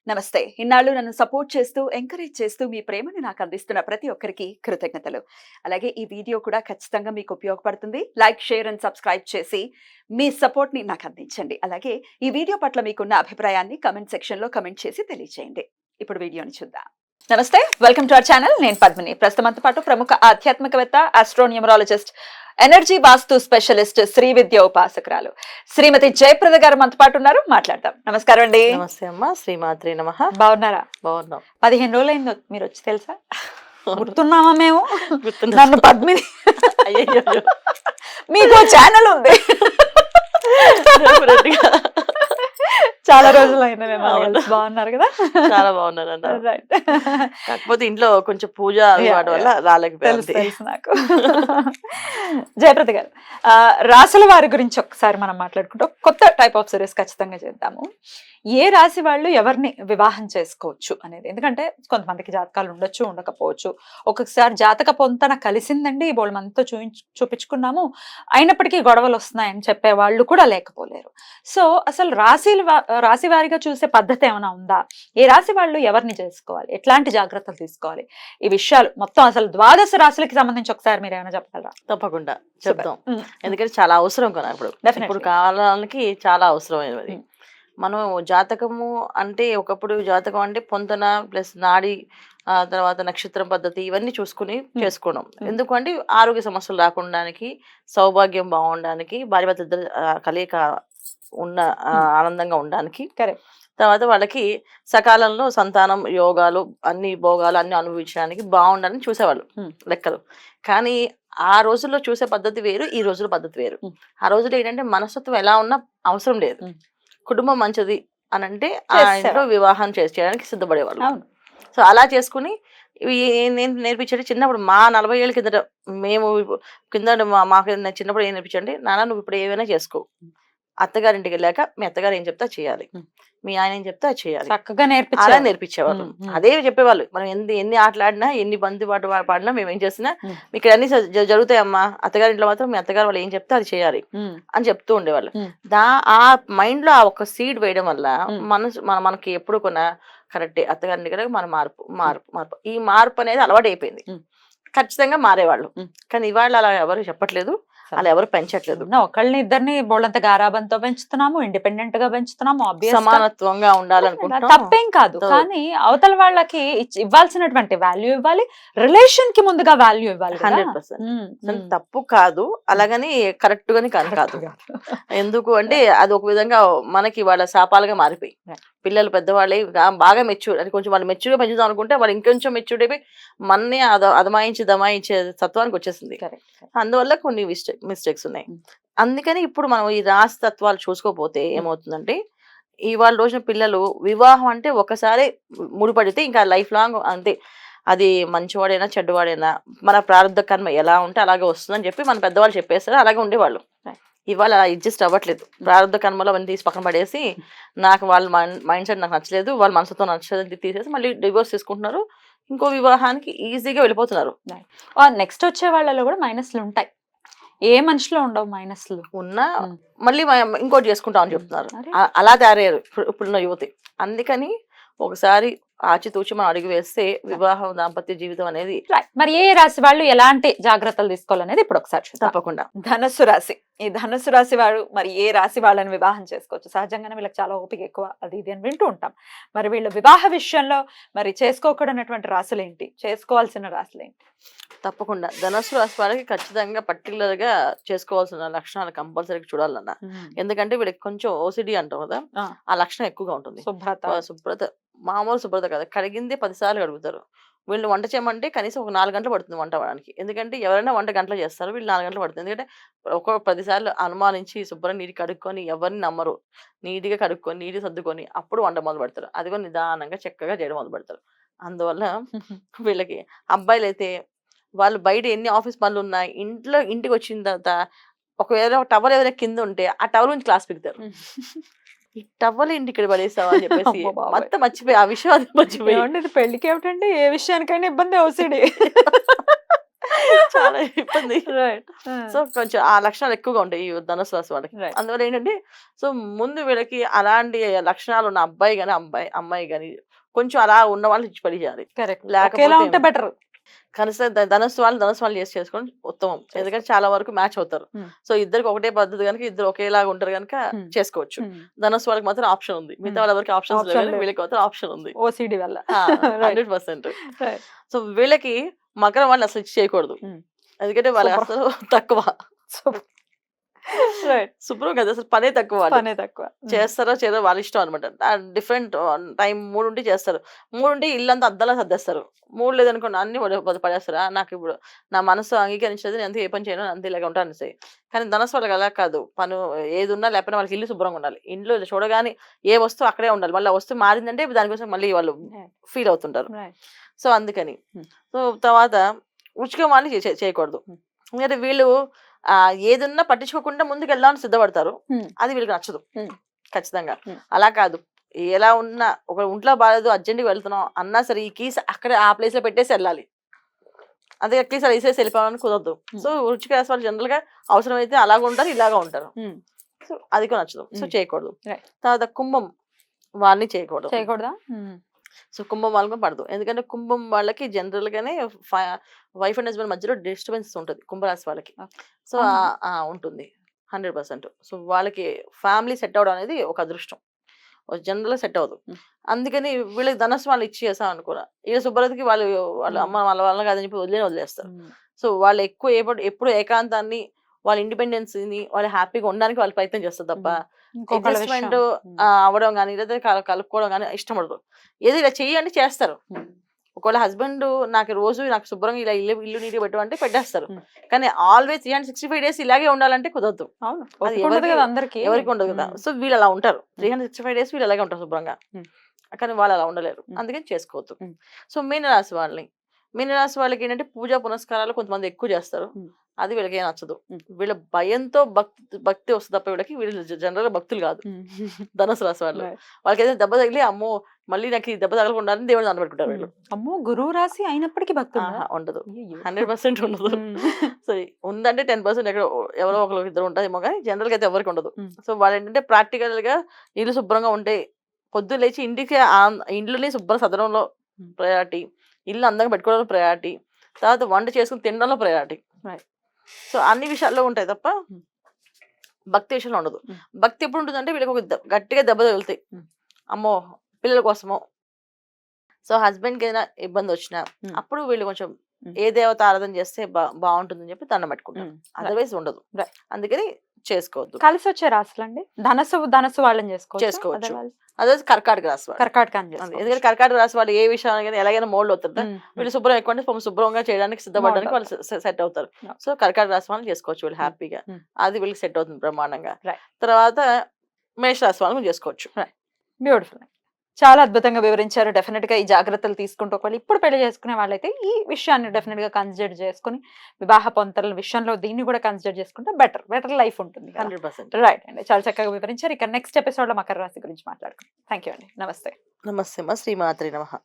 నమస్తే. ఇన్నాళ్ళు నన్ను సపోర్ట్ చేస్తూ, ఎంకరేజ్ చేస్తూ మీ ప్రేమని నాకు అందిస్తున్న ప్రతి ఒక్కరికి కృతజ్ఞతలు. అలాగే ఈ వీడియో కూడా ఖచ్చితంగా మీకు ఉపయోగపడుతుంది. లైక్, షేర్ అండ్ సబ్స్క్రైబ్ చేసి మీ సపోర్ట్‌ని నాకు అందించండి. అలాగే ఈ వీడియో పట్ల మీకున్న అభిప్రాయాన్ని కామెంట్ సెక్షన్‌లో కామెంట్ చేసి తెలియజేయండి. ఇప్పుడు వీడియోని చూద్దాం. నమస్తే, వెల్కమ్ టు అవర్ ఛానల్. నేను పద్మిని. ప్రస్తుతం మనతో పాటు ప్రముఖ ఆధ్యాత్మికవేత్త, ఆస్ట్రోన్యూమరాలజిస్ట్, ఎనర్జీ వాస్తు స్పెషలిస్ట్, శ్రీ విద్య ఉపాసకురాలు శ్రీమతి జయప్రద గారు మనతో పాటు ఉన్నారు. మాట్లాడదాం. నమస్కారం అండి. నమస్తే అమ్మా. శ్రీమాత్రే నమః. బాగున్నారా? బాగున్నాం. 15 రోజులైంది మీరు వచ్చి, తెలుసా? గుర్తున్నామా మేము? గుర్తున్నా. నన్ను పద్మిని. అయ్యయ్యో. మీకు ఛానల్ ఉంది. Definitely. చాలా రోజులైంది మేము. అవును. బాగున్నారు కదా? చాలా బాగున్నారు అన్న. రైట్. కాకపోతే ఇంట్లో కొంచెం పూజ వాటి వల్ల రాలేకపోయింది. తెలుసు నాకు. జయప్రద గారు, రాశుల వారి గురించి ఒకసారి మనం మాట్లాడుకుంటాం. కొత్త టైప్ ఆఫ్ సిరీస్ ఖచ్చితంగా చేద్దాము. ఏ రాశి వాళ్ళు ఎవరిని వివాహం చేసుకోవచ్చు అనేది. ఎందుకంటే కొంతమందికి జాతకాలు ఉండొచ్చు, ఉండకపోవచ్చు. ఒక్కొక్కసారి జాతక పొంతన కలిసిందండి, బోళ్ళు మనతో చూపించుకున్నాము, అయినప్పటికీ గొడవలు వస్తున్నాయని చెప్పే వాళ్ళు కూడా లేకపోలేరు. సో అసలు రాశి వారిగా చూసే పద్ధతి ఏమైనా ఉందా? ఏ రాశి వాళ్ళు ఎవరిని చేసుకోవాలి, ఎట్లాంటి జాగ్రత్తలు తీసుకోవాలి, ఈ విషయాలు మొత్తం అసలు 12 రాశులకి సంబంధించి ఒకసారి మీరు ఏమైనా చెప్పగలరా? తప్పకుండా చెప్తాం. ఎందుకంటే చాలా అవసరం కదా ఇప్పుడు కాలానికి చాలా అవసరమైనది. మనం జాతకము అంటే ఒకప్పుడు జాతకం అంటే పొంతన ప్లస్ నాడి, తర్వాత నక్షత్రం పద్ధతి ఇవన్నీ చూసుకుని చేసుకోవడం. ఎందుకంటే ఆరోగ్య సమస్యలు రాకుండానికి, సౌభాగ్యం బాగుండడానికి, భార్యాభర్త ఇద్దరు కలయిక ఉన్న ఆనందంగా ఉండడానికి, తర్వాత వాళ్ళకి సకాలంలో సంతానం, యోగాలు, అన్ని భోగాలు అన్ని అనుభవించడానికి బాగుండాలని చూసేవాళ్ళు లెక్కలు. కానీ ఆ రోజుల్లో చూసే పద్ధతి వేరు, ఈ రోజుల పద్ధతి వేరు. ఆ రోజుల్లో ఏంటంటే మనస్తత్వం ఎలా ఉన్నా అవసరం లేదు, కుటుంబం మంచిది అని అంటే ఆ ఇంట్లో వివాహం చేయడానికి సిద్ధపడేవాళ్ళు. సో అలా చేసుకుని నేను నేర్పించండి. చిన్నప్పుడు మా 40 ఏళ్ళ కిందట మేము మాకు చిన్నప్పుడు ఏం నేర్పించండి, నాన్న నువ్వు ఇప్పుడు ఏమైనా చేసుకో, అత్తగారింటికి వెళ్ళాక మీ అత్తగారు ఏం చెప్తా చేయాలి, మీ ఆయన ఏం చెప్తా చేయాలి, చక్కగా అలా నేర్పించేవాళ్ళు. అదే చెప్పేవాళ్ళు. మనం ఎన్ని ఆటలాడినా, ఎన్ని బంతి పాట పాడినా, మేము ఏం చేసినా మీకు అన్ని జరుగుతాయమ్మా, అత్తగారింట్లో మాత్రం మీ అత్తగారు వాళ్ళు ఏం చెప్తే అది చేయాలి అని చెప్తూ ఉండేవాళ్ళు. ఆ మైండ్ లో ఆ ఒక సీడ్ వేయడం వల్ల మనకి ఎప్పుడు కొన్నా కరెక్టే, అత్తగారింటి దగ్గర మన మార్పు ఈ మార్పు అనేది అలవాటు అయిపోయింది. ఖచ్చితంగా మారేవాళ్ళు. కానీ ఇవాళ అలా ఎవరు చెప్పట్లేదు, అలా ఎవరు పెంచట్లేదు. ఒకళ్ళని ఇద్దరిని బోళ్ళంత గారాబంతో పెంచుతున్నాము, ఇండిపెండెంట్ గా పెంచుతున్నాము, సమానత్వంగా ఉండాలనుకుంటున్నాం. తప్పేం కాదు. కానీ అవతల వాళ్ళకి ఇవ్వాల్సినటువంటి వాల్యూ ఇవ్వాలి, రిలేషన్ కి ముందుగా వాల్యూ ఇవ్వాలి. 100% తప్పు కాదు, అలాగని కరెక్ట్ గాని కాదు. ఎందుకు అంటే అది ఒక విధంగా మనకి వాళ్ళ శాపాలుగా మారిపోయి, పిల్లలు పెద్దవాళ్ళే బాగా మెచ్యూర్ అని కొంచెం వాళ్ళు మెచ్యూర్గా పెంచుదాం అనుకుంటే వాళ్ళు ఇంకొంచెం మెచ్యూర్డ్ అయిపోయి మన్నే దమాయించే తత్వానికి వచ్చేసింది. అందువల్ల కొన్ని మిస్టేక్స్ ఉన్నాయి. అందుకని ఇప్పుడు మనం ఈ రాశి తత్వాలు చూసుకోకపోతే ఏమవుతుందంటే, ఇవాళ రోజున పిల్లలు వివాహం అంటే ఒకసారి ముడిపడితే ఇంకా లైఫ్ లాంగ్ అంతే. అది మంచివాడైనా చెడ్డవాడైనా మన ప్రారంభ కర్మ ఎలా ఉంటే అలాగే వస్తుందని చెప్పి మన పెద్దవాళ్ళు చెప్పేస్తారు, అలాగే ఉండేవాళ్ళు. ఇవాళ అడ్జస్ట్ అవ్వట్లేదు. ప్రారంభ కర్మలో అవన్నీ తీసి పక్కన పడేసి, నాకు వాళ్ళ మైండ్ సెట్ నాకు నచ్చలేదు, వాళ్ళ మనసుతో నచ్చలేదు తీసేసి మళ్ళీ డివోర్స్ తీసుకుంటున్నారు, ఇంకో వివాహానికి ఈజీగా వెళ్ళిపోతున్నారు. నెక్స్ట్ వచ్చే వాళ్ళలో కూడా మైనస్లు ఉంటాయి, ఏ మనిషిలో ఉండవు మైనస్లు ఉన్నా మళ్ళీ ఇంకోటి చేసుకుంటామని చెప్తున్నారు. అలా తయారయ్యారు ఇప్పుడున్న యువతి. అందుకని ఒకసారి ఆచితూచి మనం అడుగు వేస్తే వివాహం, దాంపత్య జీవితం అనేది. మరి ఏ రాశి వాళ్ళు ఎలాంటి జాగ్రత్తలు తీసుకోవాలనేది ఇప్పుడు ఒకసారి తప్పకుండా. ధనస్సు రాశి, ఈ ధనస్సు రాశి వాడు మరి ఏ రాశి వాళ్ళని వివాహం చేసుకోవచ్చు? సహజంగానే వీళ్ళకి చాలా ఓపిక ఎక్కువ, అది ఇది అని వింటూ ఉంటాం. మరి వీళ్ళు వివాహ విషయంలో మరి చేసుకోకూడనటువంటి రాశులు ఏంటి, చేసుకోవాల్సిన రాశులు ఏంటి? తప్పకుండా ధనస్సు రాశి వాళ్ళకి ఖచ్చితంగా పర్టికులర్ గా చేసుకోవాల్సిన లక్షణాలు కంపల్సరీగా చూడాలన్నా. ఎందుకంటే వీళ్ళకి కొంచెం ఓసిడి అంటాం కదా, ఆ లక్షణం ఎక్కువగా ఉంటుంది. శుభ్రత మామూలు శుభ్రత కదా, కడిగిందే 10 సార్లు కడుగుతారు. వీళ్ళు వంట చేయమంటే కనీసం ఒక 4 గంటలు పడుతుంది వంట అవడానికి. ఎందుకంటే ఎవరైనా వంట గంటలు చేస్తారు, వీళ్ళు 4 గంటలు పడుతుంది. ఎందుకంటే 10 సార్లు అనుమానించి శుభ్రం నీటి కడుక్కొని, ఎవరిని నమ్మరు, నీట్గా కడుక్కొని నీటి సర్దుకొని అప్పుడు వంట మొదలు పెడతారు. అది కూడా నిదానంగా చక్కగా చేయడం మొదలు పెడతారు. అందువల్ల వీళ్ళకి అబ్బాయిలు అయితే వాళ్ళు బయట ఎన్ని ఆఫీస్ పనులు ఉన్నా ఇంటికి వచ్చిన తర్వాత ఒకవేళ టవల్ ఏదైనా కింద ఉంటే ఆ టవల్ నుంచి క్లాస్ పెడతారు. ఈ టవల్ ఇంటి ఇక్కడ పడేస్తావా అని చెప్పేసి మొత్తం మర్చిపోయి, ఆ విషయం అది మర్చిపోయి. పెళ్లికి ఏమిటంటే ఏ విషయానికైనా ఇబ్బంది ఓసిడి. చాలా ఇబ్బంది. రైట్. సో కొంచెం ఆ లక్షణాలు ఎక్కువగా ఉంటాయి ఈ ధనుసు రాశి వాళ్ళకి. రైట్. అందువల్ల ఏంటంటే సో ముందు వీళ్ళకి అలాంటి లక్షణాలు ఉన్న అబ్బాయి గాని అమ్మాయి గాని కొంచెం అలా ఉన్న వాళ్ళు ఇచ్చి పెళ్లి చేయాలి. కరెక్ట్. లేకపోతే ఒకేలా ఉంటే బెటర్. కనీసం ధనుసు వాళ్ళు చేసుకోవడం ఉత్తమం. ఎందుకంటే చాలా వరకు మ్యాచ్ అవుతారు. సో ఇద్దరికి ఒకటే పద్ధతి కనుక ఇద్దరు ఒకేలాగా ఉంటారు కనుక చేసుకోవచ్చు. ధనుసు వాళ్ళకి మాత్రం ఆప్షన్ ఉంది. మిగతా వాళ్ళ వరకు ఆప్షన్స్ లేవు, వీళ్ళకి మాత్రం ఆప్షన్ ఉంది. ఓసిడి వల్ల. 100%. సో వీళ్ళకి మకరం వాళ్ళు అసలు చేయకూడదు. ఎందుకంటే వాళ్ళకి అసలు తక్కువ. శుభ్రం కదా, అసలు పనే తక్కువ. పనే తక్కువ. చేస్తారో చేయరో వాళ్ళ ఇష్టం అనమాట. డిఫరెంట్ టైం 3 ఉంటే చేస్తారు. 3 ఉంటే ఇల్లంతా అద్దలా సర్దేస్తారు. 3 లేదనుకోండి అన్ని పడేస్తారు. నాకు ఇప్పుడు నా మనసు అంగీకరించలేదు, నేను అంతే ఏ పని చేయను, అంతే ఇలాగ ఉంటాను అనేసి. కానీ ధనస్సు వాళ్ళకి అలా కాదు. పని ఏది ఉన్నా లేకపోయినా వాళ్ళకి ఇల్లు శుభ్రంగా ఉండాలి. ఇంట్లో చూడగానే ఏ వస్తువు అక్కడే ఉండాలి. మళ్ళీ ఆ వస్తువు మారిందంటే దానికోసం మళ్ళీ వాళ్ళు ఫీల్ అవుతుంటారు. సో అందుకని సో తర్వాత ఉచికం వాళ్ళు చేయకూడదు. ఎందుకంటే వీళ్ళు ఏదున్నా పట్టించుకోకుండా ముందుకు వెళ్దామని సిద్ధపడతారు. అది వీళ్ళకి నచ్చదు ఖచ్చితంగా. అలా కాదు, ఎలా ఉన్నా ఒక ఒంట్లో బాగాలేదు అర్జెంట్గా వెళ్తున్నాం అన్నా సరే ఈ కీస్ అక్కడే ఆ ప్లేస్ లో పెట్టేసి వెళ్ళాలి. అదే కీస్ అలా వేసేసి వెళ్ళిపోవాలని కుదరదు. సో వృశ్చిక రాశి వాళ్ళు జనరల్ గా అవసరమైతే అలాగ ఉంటారు, ఇలాగా ఉంటారు. సో అది కూడా నచ్చదు. సో చేయకూడదు. తర్వాత కుంభం వాళ్ళని చేయకూడదా. సో కుంభం వాళ్ళకి పడదు. ఎందుకంటే కుంభం వాళ్ళకి జనరల్ గానే వైఫ్ అండ్ హస్బెండ్ మధ్యలో డిస్టర్బెన్స్ ఉంటుంది కుంభరాశి వాళ్ళకి. సో ఉంటుంది 100%. సో వాళ్ళకి ఫ్యామిలీ సెట్ అవడం అనేది ఒక అదృష్టం, జనరల్ సెట్ అవ్వదు. అందుకని వీళ్ళకి ధనస్సు వాళ్ళు ఇచ్చేసాం అనుకోరా, వీళ్ళ శుభ్రతకి వాళ్ళ అమ్మ వాళ్ళ కాదని చెప్పి వదిలేస్తారు. సో వాళ్ళు ఎప్పుడు ఏకాంతాన్ని, వాళ్ళ ఇండిపెండెన్స్ ని, వాళ్ళు హ్యాపీగా ఉండడానికి వాళ్ళు ప్రయత్నం చేస్తారు తప్ప అడ్జస్ట్మెంట్ అవ్వడం కానీ లేదా కలుపుకోవడం కానీ ఇష్టపడదు. ఏదో ఇలా చెయ్యండి చేస్తారు. ఒకవేళ హస్బెండ్ నాకు శుభ్రంగా ఇలా ఇల్లు నీట్గా పెట్టమంటే పెట్టేస్తారు. కానీ ఆల్వేస్ 365 days ఇలాగే ఉండాలంటే కుదరదు. ఎవరికి ఉండదు కదా. సో వీళ్ళు అలా ఉంటారు. 365 days వీళ్ళు అలాగే ఉంటారు శుభ్రంగా. కానీ వాళ్ళు అలా ఉండలేరు. అందుకని చేసుకోవద్దు. సో మీనరాశి వాళ్ళకి ఏంటంటే పూజా పునస్కారాలు కొంతమంది ఎక్కువ చేస్తారు. అది వీళ్ళకి ఏం నచ్చదు. వీళ్ళ భయంతో భక్తి వస్తుంది తప్ప వీళ్ళు జనరల్ భక్తులు కాదు. ధనుసు రాశి వాళ్ళు వాళ్ళకి ఏదైనా దెబ్బ తగిలి అమ్మో మళ్ళీ నాకు ఈ దెబ్బ తగలకుండా దేవుడు దండపెట్టుకుంటారు. వీళ్ళు అమ్మో గురువు రాశి అయినప్పటికీ భక్తి ఉండదు. 100% ఉండదు. సో ఉందంటే 10% ఎవరో ఒకరు ఇద్దరు ఉంటారేమో కానీ జనరల్ గా అయితే ఎవరికి ఉండదు. సో వాళ్ళు ఏంటంటే ప్రాక్టికల్ గా ఇల్లు శుభ్రంగా ఉంటే పొద్దున్న లేచి ఇంట్లోనే శుభ్ర సదనంలో ప్రయారిటీ, ఇల్లు అందంగా పెట్టుకోవడంలో ప్రయారిటీ, తర్వాత వంట చేసుకుని తినడంలో ప్రయారిటీ. సో అన్ని విషయాల్లో ఉంటాయి తప్ప భక్తి విషయంలో ఉండదు. భక్తి ఎప్పుడు ఉంటుందంటే వీళ్ళకి ఒక గట్టిగా దెబ్బ తగులుతాయి. అమ్మో పిల్లల కోసమో, సో హస్బెండ్ కి ఏదైనా ఇబ్బంది వచ్చినా అప్పుడు వీళ్ళు కొంచెం ఏ దేవత ఆరాధన చేస్తే బాగుంటుందని చెప్పి దండం పెట్టుకుంటారు. అదర్వైజ్ ఉండదు. అందుకని చేసుకోవద్దు. కలిసి వచ్చే రాశులు అండి ధనస్సు వాళ్ళని చేసుకోవచ్చు. అదే కర్కాటక రాశి వాళ్ళు. ఎందుకంటే కర్కాటక రాశి వాళ్ళు ఏ విషయాన్ని ఎలాగైనా మోల్డ్ అవుతారు. వీళ్ళు శుభ్రం ఎక్కువ శుభ్రంగా చేయడానికి సిద్ధపడడానికి వాళ్ళు సెట్ అవుతారు. సో కర్కాటక రాశి వాళ్ళని చేసుకోవచ్చు వీళ్ళు హ్యాపీగా. అది వీళ్ళకి సెట్ అవుతుంది బ్రహ్మాండంగా. తర్వాత మేష రాశి వాళ్ళని చేసుకోవచ్చు. బ్యూటిఫుల్. చాలా అద్భుతంగా వివరించారు. డెఫినెట్ గా ఈ జాగ్రత్తలు తీసుకుంటూ ఒకవేళ ఇప్పుడు పెళ్లి చేసుకునే వాళ్ళైతే ఈ విషయాన్ని డెఫినెట్ గా కన్సిడర్ చేసుకుని వివాహ పొంతల విషయంలో దీన్ని కూడా కన్సిడర్ చేసుకుంటే బెటర్ లైఫ్ ఉంటుంది. 100%. రైట్ అండి, చాలా చక్కగా వివరించారు. ఇక నెక్స్ట్ ఎపిసోడ్ లో మకర రాశి గురించి మాట్లాడుకుందాం. థ్యాంక్ యూ అండి. నమస్తే. నమస్తే. శ్రీమాత్రే నమః.